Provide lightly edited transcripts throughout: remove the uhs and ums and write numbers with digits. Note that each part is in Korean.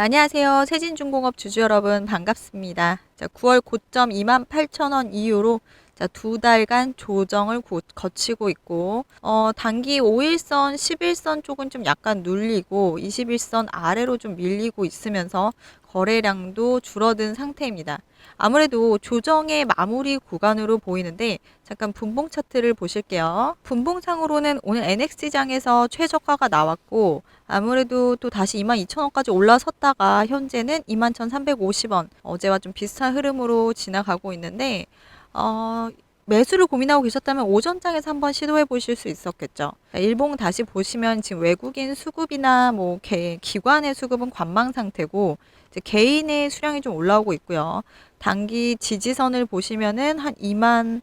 안녕하세요. 세진중공업 주주 여러분 반갑습니다. 9월 고점 28,000원 이후로 두 달간 조정을 거치고 있고 단기 5일선, 11선 쪽은 좀 약간 눌리고 21선 아래로 좀 밀리고 있으면서 거래량도 줄어든 상태입니다. 아무래도 조정의 마무리 구간으로 보이는데 잠깐 분봉 차트를 보실게요. 분봉상으로는 오늘 NX장에서 최저가가 나왔고 아무래도 또 다시 22,000원까지 올라섰다가 현재는 21,350원 어제와 좀 비슷한 흐름으로 지나가고 있는데 매수를 고민하고 계셨다면 오전장에서 한번 시도해 보실 수 있었겠죠. 일봉 다시 보시면 지금 외국인 수급이나 뭐 기관의 수급은 관망 상태고 이제 개인의 수량이 좀 올라오고 있고요. 단기 지지선을 보시면은 한 2만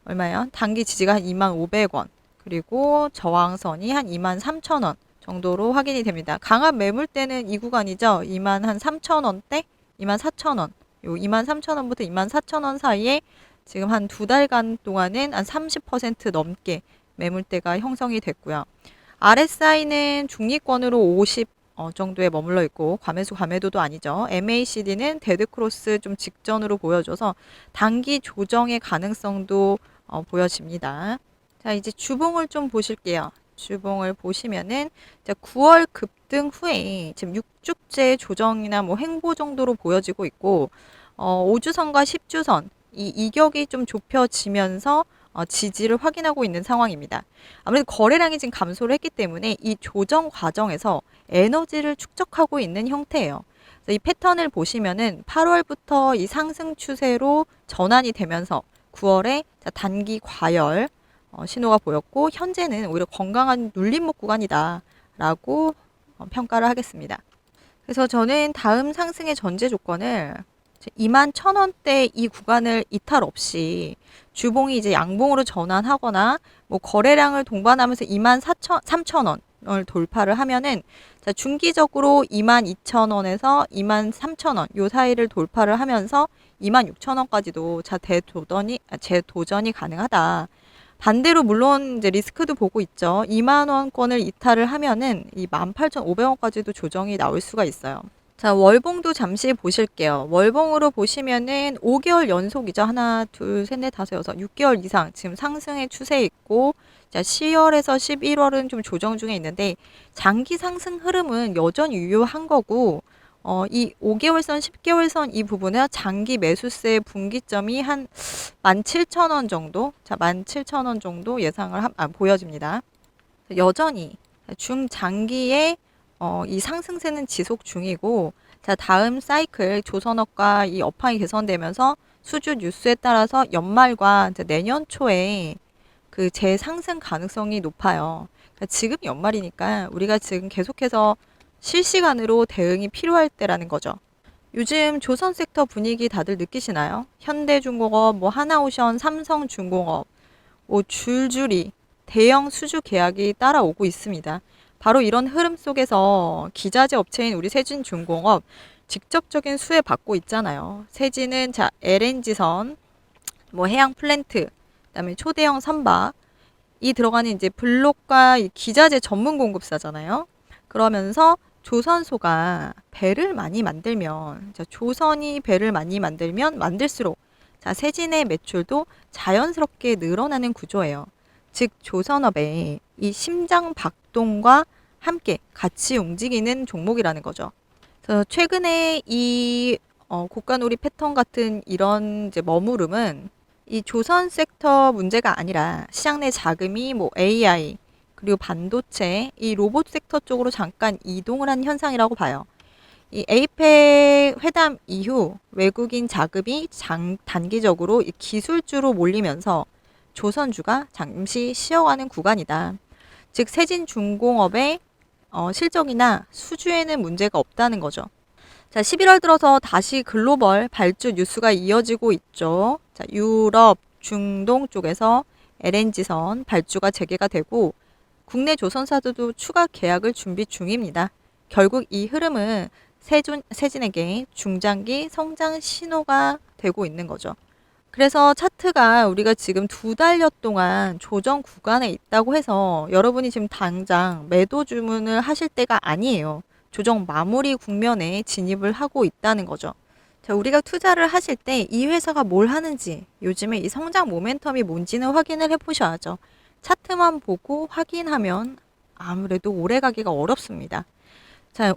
얼마예요? 단기 지지가 한 2만 500원 그리고 저항선이 한 2만 3천원 정도로 확인이 됩니다. 강한 매물대는 이 구간이죠. 2만 한 3천원대, 2만 4천원 요 2만 3천원부터 2만 4천원 사이에 지금 한 두 달간 동안은 한 30% 넘게 매물대가 형성이 됐고요. RSI는 중위권으로 50 정도에 머물러 있고 과매수 과매도도 아니죠. MACD는 데드크로스 좀 직전으로 보여줘서 단기 조정의 가능성도 보여집니다. 자, 이제 주봉을 좀 보실게요. 주봉을 보시면은 9월 급등 후에 지금 6주째 조정이나 뭐 횡보 정도로 보여지고 있고 5주선과 10주선 이 이격이 좀 좁혀지면서 지지를 확인하고 있는 상황입니다. 아무래도 거래량이 지금 감소를 했기 때문에 이 조정 과정에서 에너지를 축적하고 있는 형태예요. 그래서 이 패턴을 보시면은 8월부터 이 상승 추세로 전환이 되면서 9월에 단기 과열 신호가 보였고 현재는 오히려 건강한 눌림목 구간이다 라고 평가를 하겠습니다. 그래서 저는 다음 상승의 전제 조건을 21,000원대 이 구간을 이탈 없이 주봉이 이제 양봉으로 전환하거나 뭐 거래량을 동반하면서 23,000원을 돌파를 하면은 중기적으로 22,000원에서 23,000원 요 사이를 돌파를 하면서 26,000원까지도 재도전이 가능하다. 반대로 물론 이제 리스크도 보고 있죠. 2만 원권을 이탈을 하면은 이 18,500원까지도 조정이 나올 수가 있어요. 자, 월봉도 잠시 보실게요. 월봉으로 보시면은 5개월 연속이죠. 하나, 둘, 셋, 넷, 다섯, 여섯, 6개월 이상 지금 상승의 추세에 있고, 자, 10월에서 11월은 좀 조정 중에 있는데, 장기 상승 흐름은 여전히 유효한 거고, 이 5개월선, 10개월선 이 부분은 장기 매수세 분기점이 한 17,000원 정도, 자, 17,000원 정도 예상을 보여집니다. 여전히 중장기에 이 상승세는 지속 중이고, 자, 다음 사이클 조선업과 이 업황이 개선되면서 수주 뉴스에 따라서 연말과 이제 내년 초에 그 재상승 가능성이 높아요. 그러니까 지금 연말이니까 우리가 지금 계속해서 실시간으로 대응이 필요할 때라는 거죠. 요즘 조선 섹터 분위기 다들 느끼시나요? 현대중공업, 뭐 하나오션, 삼성중공업, 뭐 줄줄이 대형 수주 계약이 따라오고 있습니다. 바로 이런 흐름 속에서 기자재 업체인 우리 세진중공업 직접적인 수혜 받고 있잖아요. 세진은 LNG선, 뭐 해양 플랜트, 그다음에 초대형 선박 이 들어가는 이제 블록과 이 기자재 전문 공급사잖아요. 그러면서 조선소가 배를 많이 만들면 조선이 배를 많이 만들면 만들수록 세진의 매출도 자연스럽게 늘어나는 구조예요. 즉 조선업의 이 심장 박동과 함께 같이 움직이는 종목이라는 거죠. 그래서 최근에 이 고가놀이 패턴 같은 이런 이제 머무름은 이 조선 섹터 문제가 아니라 시장 내 자금이 뭐 AI 그리고 반도체 이 로봇 섹터 쪽으로 잠깐 이동을 한 현상이라고 봐요. 이 에이펙 회담 이후 외국인 자금이 단기적으로 이 기술주로 몰리면서 조선주가 잠시 쉬어가는 구간이다. 즉 세진중공업의 실적이나 수주에는 문제가 없다는 거죠. 자, 11월 들어서 다시 글로벌 발주 뉴스가 이어지고 있죠. 자, 유럽, 중동 쪽에서 LNG선 발주가 재개가 되고 국내 조선사들도 추가 계약을 준비 중입니다. 결국 이 흐름은 세진에게 중장기 성장 신호가 되고 있는 거죠. 그래서 차트가 우리가 지금 두 달여 동안 조정 구간에 있다고 해서 여러분이 지금 당장 매도 주문을 하실 때가 아니에요. 조정 마무리 국면에 진입을 하고 있다는 거죠. 자, 우리가 투자를 하실 때 이 회사가 뭘 하는지, 요즘에 이 성장 모멘텀이 뭔지는 확인을 해보셔야죠. 차트만 보고 확인하면 아무래도 오래 가기가 어렵습니다. 자,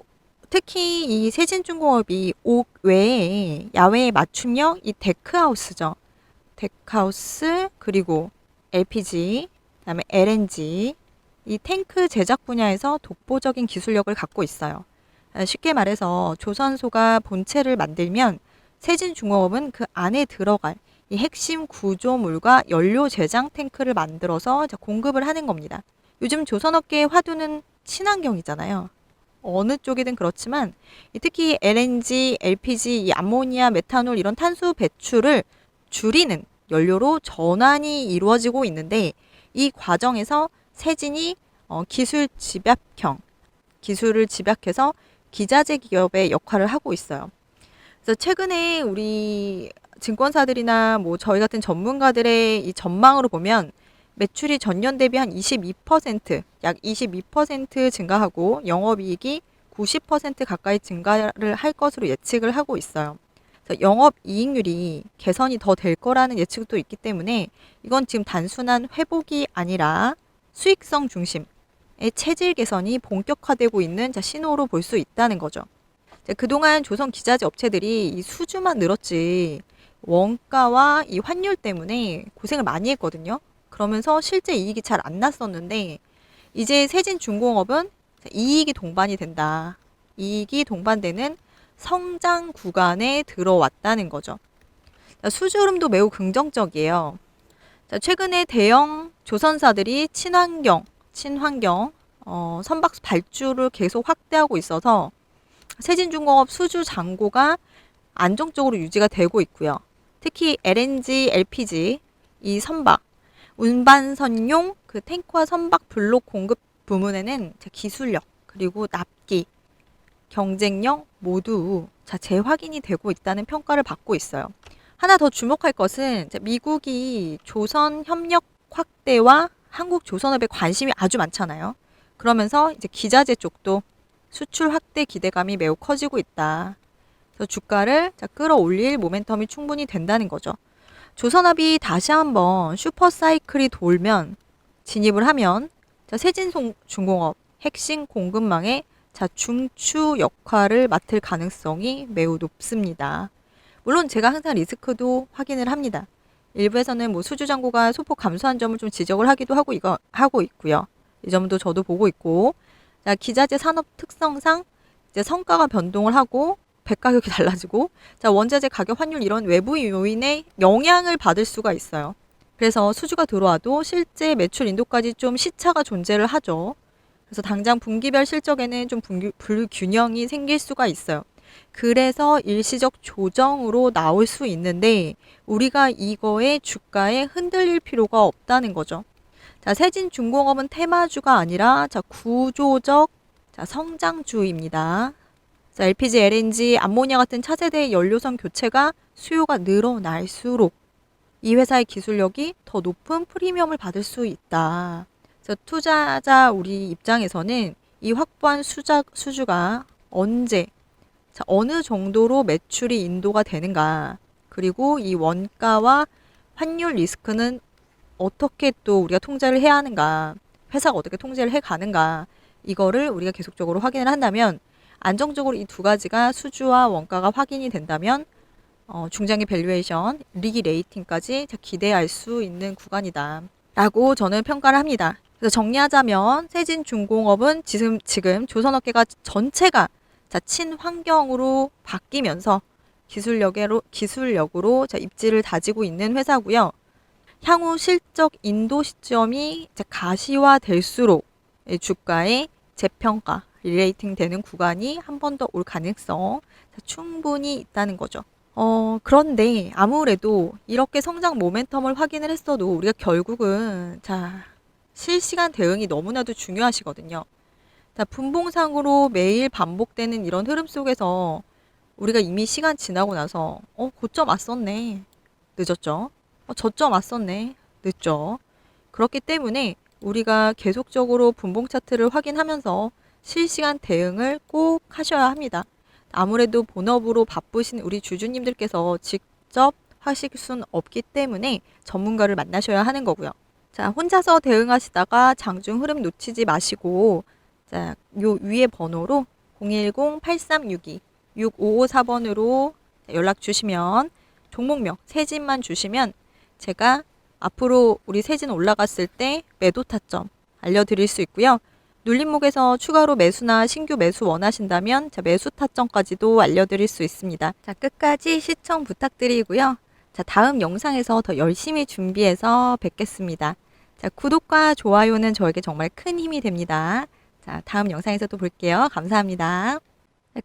특히 이 세진중공업이 옥 외에 야외에 맞춤형 이 데크하우스죠. 데크하우스 그리고 LPG, 그다음에 LNG 이 탱크 제작 분야에서 독보적인 기술력을 갖고 있어요. 쉽게 말해서 조선소가 본체를 만들면 세진중공업은 그 안에 들어갈 이 핵심 구조물과 연료 제장 탱크를 만들어서 공급을 하는 겁니다. 요즘 조선업계의 화두는 친환경이잖아요. 어느 쪽이든 그렇지만 특히 LNG, LPG, 이 암모니아, 메탄올 이런 탄소 배출을 줄이는 연료로 전환이 이루어지고 있는데 이 과정에서 세진이 기술을 집약해서 기자재 기업의 역할을 하고 있어요. 그래서 최근에 우리 증권사들이나 뭐 저희 같은 전문가들의 이 전망으로 보면 매출이 전년 대비 한 22%, 약 22% 증가하고 영업이익이 90% 가까이 증가를 할 것으로 예측을 하고 있어요. 그래서 영업이익률이 개선이 더 될 거라는 예측도 있기 때문에 이건 지금 단순한 회복이 아니라 수익성 중심의 체질 개선이 본격화되고 있는 신호로 볼 수 있다는 거죠. 그동안 조선 기자재 업체들이 이 수주만 늘었지 원가와 이 환율 때문에 고생을 많이 했거든요. 그러면서 실제 이익이 잘 안 났었는데 이제 세진중공업은 이익이 동반이 된다. 이익이 동반되는 성장 구간에 들어왔다는 거죠. 수주 흐름도 매우 긍정적이에요. 최근에 대형 조선사들이 친환경 선박 발주를 계속 확대하고 있어서 세진중공업 수주 잔고가 안정적으로 유지가 되고 있고요. 특히 LNG, LPG 이 선박 운반선용 그 탱크와 선박 블록 공급 부문에는 기술력 그리고 납기 경쟁력 모두 재확인이 되고 있다는 평가를 받고 있어요. 하나 더 주목할 것은 미국이 조선 협력 확대와 한국 조선업에 관심이 아주 많잖아요. 그러면서 이제 기자재 쪽도 수출 확대 기대감이 매우 커지고 있다. 그래서 주가를 끌어올릴 모멘텀이 충분히 된다는 거죠. 조선업이 다시 한번 슈퍼사이클이 돌면 진입을 하면 세진중공업 핵심 공급망의 중추 역할을 맡을 가능성이 매우 높습니다. 물론 제가 항상 리스크도 확인을 합니다. 일부에서는 뭐 수주 잔고가 소폭 감소한 점을 좀 지적을 하기도 하고 있고요. 이 점도 저도 보고 있고, 기자재 산업 특성상 이제 성과가 변동을 하고 배 가격이 달라지고, 원자재 가격 환율 이런 외부 요인의 영향을 받을 수가 있어요. 그래서 수주가 들어와도 실제 매출 인도까지 좀 시차가 존재를 하죠. 그래서 당장 분기별 실적에는 좀 불균형이 생길 수가 있어요. 그래서 일시적 조정으로 나올 수 있는데 우리가 이거에 주가에 흔들릴 필요가 없다는 거죠. 세진중공업은 테마주가 아니라 구조적 성장주입니다. LPG, LNG, 암모니아 같은 차세대 연료선 교체가 수요가 늘어날수록 이 회사의 기술력이 더 높은 프리미엄을 받을 수 있다. 그래서 투자자 우리 입장에서는 이 확보한 수주가 언제, 어느 정도로 매출이 인도가 되는가, 그리고 이 원가와 환율 리스크는 어떻게 또 우리가 통제를 해야 하는가, 회사가 어떻게 통제를 해 가는가, 이거를 우리가 계속적으로 확인을 한다면 안정적으로 이 두 가지가 수주와 원가가 확인이 된다면 중장기 밸류에이션, 리레이팅까지 기대할 수 있는 구간이다 라고 저는 평가를 합니다. 그래서 정리하자면 세진중공업은 지금 조선업계가 전체가 친환경으로 바뀌면서 기술력으로 입지를 다지고 있는 회사고요. 향후 실적 인도 시점이 가시화될수록 주가의 재평가, 리레이팅 되는 구간이 한 번 더 올 가능성 충분히 있다는 거죠. 그런데 아무래도 이렇게 성장 모멘텀을 확인을 했어도 우리가 결국은 실시간 대응이 너무나도 중요하시거든요. 분봉상으로 매일 반복되는 이런 흐름 속에서 우리가 이미 시간 지나고 나서 고점 왔었네. 늦었죠. 저점 왔었네. 늦죠. 그렇기 때문에 우리가 계속적으로 분봉 차트를 확인하면서 실시간 대응을 꼭 하셔야 합니다. 아무래도 본업으로 바쁘신 우리 주주님들께서 직접 하실 수는 없기 때문에 전문가를 만나셔야 하는 거고요. 자, 혼자서 대응하시다가 장중 흐름 놓치지 마시고, 자, 요 위에 번호로 010-8362-6554번으로 연락 주시면 종목명 세진만 주시면 제가 앞으로 우리 세진 올라갔을 때 매도 타점 알려드릴 수 있고요. 눌림목에서 추가로 매수나 신규 매수 원하신다면 매수 타점까지도 알려드릴 수 있습니다. 자, 끝까지 시청 부탁드리고요. 자, 다음 영상에서 더 열심히 준비해서 뵙겠습니다. 자, 구독과 좋아요는 저에게 정말 큰 힘이 됩니다. 자, 다음 영상에서 또 볼게요. 감사합니다.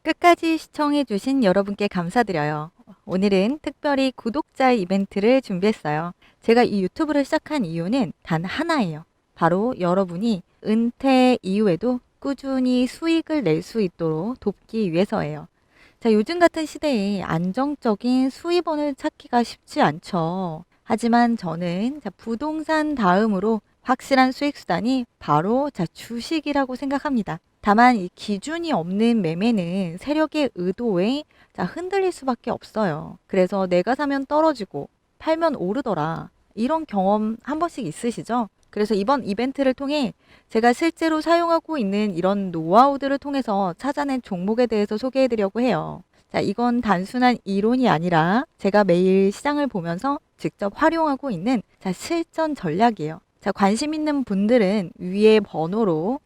끝까지 시청해주신 여러분께 감사드려요. 오늘은 특별히 구독자 이벤트를 준비했어요. 제가 이 유튜브를 시작한 이유는 단 하나예요. 바로 여러분이 은퇴 이후에도 꾸준히 수익을 낼 수 있도록 돕기 위해서예요. 자, 요즘 같은 시대에 안정적인 수입원을 찾기가 쉽지 않죠. 하지만 저는 부동산 다음으로 확실한 수익 수단이 바로 주식이라고 생각합니다. 다만 이 기준이 없는 매매는 세력의 의도에 흔들릴 수밖에 없어요. 그래서 내가 사면 떨어지고 팔면 오르더라. 이런 경험 한 번씩 있으시죠? 그래서 이번 이벤트를 통해 제가 실제로 사용하고 있는 이런 노하우들을 통해서 찾아낸 종목에 대해서 소개해드리려고 해요. 자, 이건 단순한 이론이 아니라 제가 매일 시장을 보면서 직접 활용하고 있는 실전 전략이에요. 자, 관심 있는 분들은 위에 번호로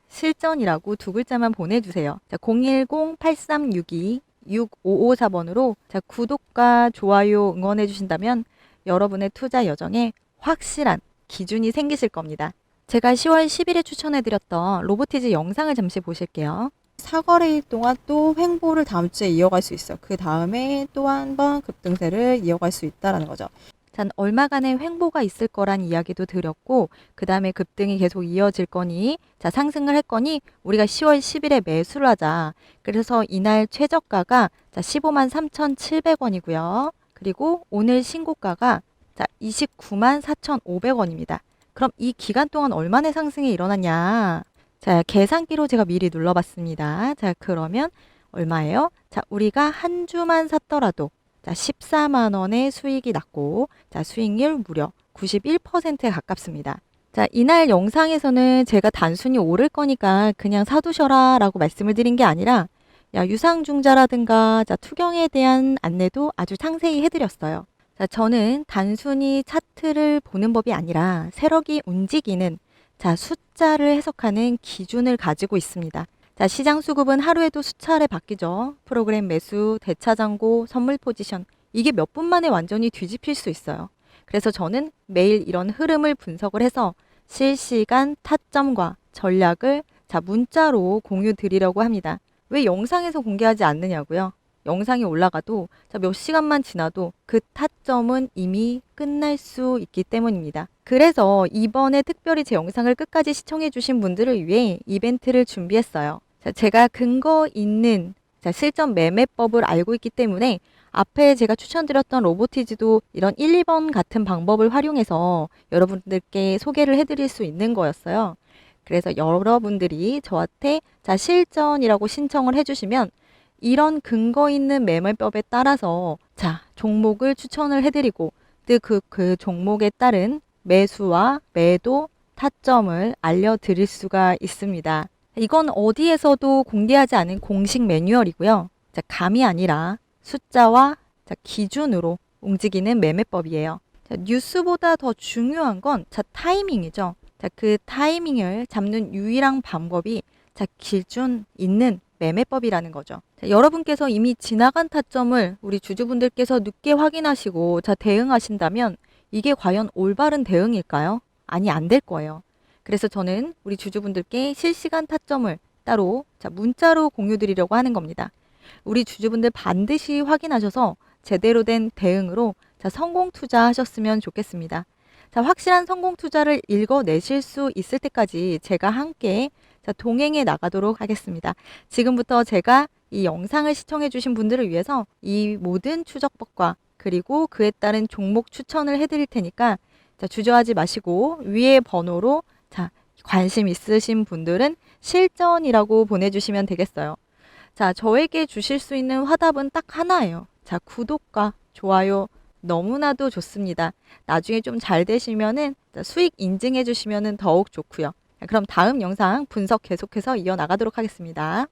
실전이라고 두 글자만 보내주세요. 자, 010-8362-6554번으로 구독과 좋아요 응원해 주신다면 여러분의 투자 여정에 확실한 기준이 생기실 겁니다. 제가 10월 10일에 추천해드렸던 로보티즈 영상을 잠시 보실게요. 사거래일 동안 또 횡보를 다음 주에 이어갈 수 있어요. 그 다음에 또 한 번 급등세를 이어갈 수 있다는 거죠. 단 얼마간의 횡보가 있을 거란 이야기도 드렸고, 그 다음에 급등이 계속 이어질 거니, 상승을 할 거니 우리가 10월 10일에 매수를 하자. 그래서 이날 최저가가 15만 3,700원이고요. 그리고 오늘 신고가가 29만 4,500원입니다. 그럼 이 기간 동안 얼마나 상승이 일어났냐? 자, 계산기로 제가 미리 눌러봤습니다. 자, 그러면 얼마예요? 자, 우리가 한 주만 샀더라도 14만 원의 수익이 났고, 수익률 무려 91%에 가깝습니다. 자, 이날 영상에서는 제가 단순히 오를 거니까 그냥 사두셔라 라고 말씀을 드린 게 아니라 유상증자라든가 투경에 대한 안내도 아주 상세히 해드렸어요. 자, 저는 단순히 차트를 보는 법이 아니라 세력이 움직이는 숫자를 해석하는 기준을 가지고 있습니다. 자, 시장 수급은 하루에도 수차례 바뀌죠. 프로그램 매수, 대차장고, 선물 포지션. 이게 몇 분 만에 완전히 뒤집힐 수 있어요. 그래서 저는 매일 이런 흐름을 분석을 해서 실시간 타점과 전략을 문자로 공유 드리려고 합니다. 왜 영상에서 공개하지 않느냐고요? 영상이 올라가도 몇 시간만 지나도 그 타점은 이미 끝날 수 있기 때문입니다. 그래서 이번에 특별히 제 영상을 끝까지 시청해 주신 분들을 위해 이벤트를 준비했어요. 자, 제가 근거 있는 실전 매매법을 알고 있기 때문에 앞에 제가 추천드렸던 로보티즈도 이런 1, 2번 같은 방법을 활용해서 여러분들께 소개를 해드릴 수 있는 거였어요. 그래서 여러분들이 저한테 실전이라고 신청을 해주시면 이런 근거 있는 매매법에 따라서 종목을 추천을 해드리고 그 종목에 따른 매수와 매도 타점을 알려드릴 수가 있습니다. 이건 어디에서도 공개하지 않은 공식 매뉴얼이고요. 감이 아니라 숫자와 기준으로 움직이는 매매법이에요. 뉴스보다 더 중요한 건 타이밍이죠. 그 타이밍을 잡는 유일한 방법이 기준 있는 매매법이라는 거죠. 여러분께서 이미 지나간 타점을 우리 주주분들께서 늦게 확인하시고 대응하신다면 이게 과연 올바른 대응일까요? 아니, 안 될 거예요. 그래서 저는 우리 주주분들께 실시간 타점을 따로 문자로 공유 드리려고 하는 겁니다. 우리 주주분들 반드시 확인하셔서 제대로 된 대응으로 성공 투자하셨으면 좋겠습니다. 확실한 성공 투자를 읽어내실 수 있을 때까지 제가 함께 동행해 나가도록 하겠습니다. 지금부터 제가 이 영상을 시청해 주신 분들을 위해서 이 모든 추적법과 그리고 그에 따른 종목 추천을 해드릴 테니까 주저하지 마시고 위에 번호로 관심 있으신 분들은 실전이라고 보내주시면 되겠어요. 자, 저에게 주실 수 있는 화답은 딱 하나예요. 자, 구독과 좋아요 너무나도 좋습니다. 나중에 좀 잘 되시면은 수익 인증해 주시면은 더욱 좋고요. 그럼 다음 영상 분석 계속해서 이어나가도록 하겠습니다.